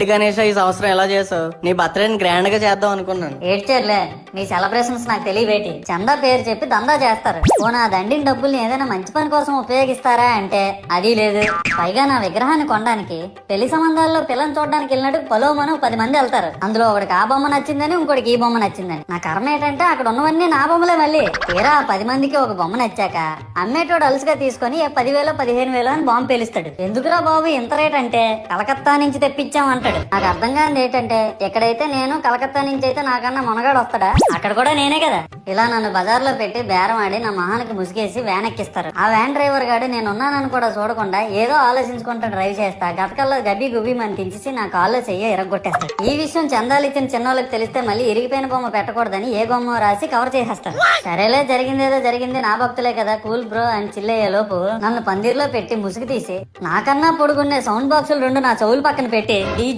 గణేష్ ఈ సంవత్సరం ఎలా చేసావు? నీ బర్త్డేని గ్రాండ్ గా చేద్దాం అనుకున్నాను. ఏడ్చేర్లే, మీ సెలబ్రేషన్స్ నాకు తెలియబేటి. చందా పేరు చెప్పి దందా చేస్తారు. ఓ నా దండిన డబ్బుల్ని ఏదైనా మంచి పని కోసం ఉపయోగిస్తారా అంటే అది లేదు. పైగా నా విగ్రహాన్ని కొనడానికి పెళ్లి సంబంధాల్లో పిల్లని చూడడానికి వెళ్ళినట్టు పొలవమను 10 మంది వెళ్తారు. అందులో ఒకడికి ఆ బొమ్మ నచ్చిందని, ఇంకోటికి ఈ బొమ్మ నచ్చిందని. నా కర్మ ఏంటంటే అక్కడ ఉన్నవన్నీ నా బొమ్మలే. మళ్ళీ తీరా 10 మందికి ఒక బొమ్మ నచ్చాక అమ్మేటోడు అలుసుగా తీసుకొని 10,000 15,000 అని బాంబు పేలుస్తాడు. ఎందుకురా బాబు ఇంత రేట్ అంటే కలకత్తా నుంచి తెప్పించామంటాడు. నాకు అర్థం కాదు ఏంటంటే, ఎక్కడైతే నేను కలకత్తా నుంచి అయితే నాకన్నా మునగాడు వస్తాడా, అక్కడ కూడా నేనే కదా. ఇలా నన్ను బజార్లో పెట్టి బేరం ఆడి నా మొహానికి ముసుగేసి వ్యాన్ ఎక్కిస్తారు. ఆ వ్యాన్ డ్రైవర్ గాడు నేను ఉన్నానని కూడా చూడకుండా ఏదో ఆలోచించుకుంటూ డ్రైవ్ చేస్తా గతకల్లో గబ్బి గుబ్బి మని తెంచేసి నా కాల్లో చెయ్యి ఇరగొట్టేస్తాడు. ఈ విషయం చందాలు ఇచ్చిన చిన్నోళ్ళకి తెలిస్తే మళ్ళీ ఇరిగిపోయిన బొమ్మ పెట్టకూడదని ఏ బొమ్మ రాసి కవర్ చేసేస్తాడు. సరేలే, జరిగిందేదో జరిగింది, నా భక్తులే కదా, కూల్ బ్రో అని చిల్లయ్యే లోపు నన్ను పందిర్లో పెట్టి ముసుగు తీసి నాకన్నా పొడుగున్నే సౌండ్ బాక్సులు 2 నా చెవులు పక్కన పెట్టి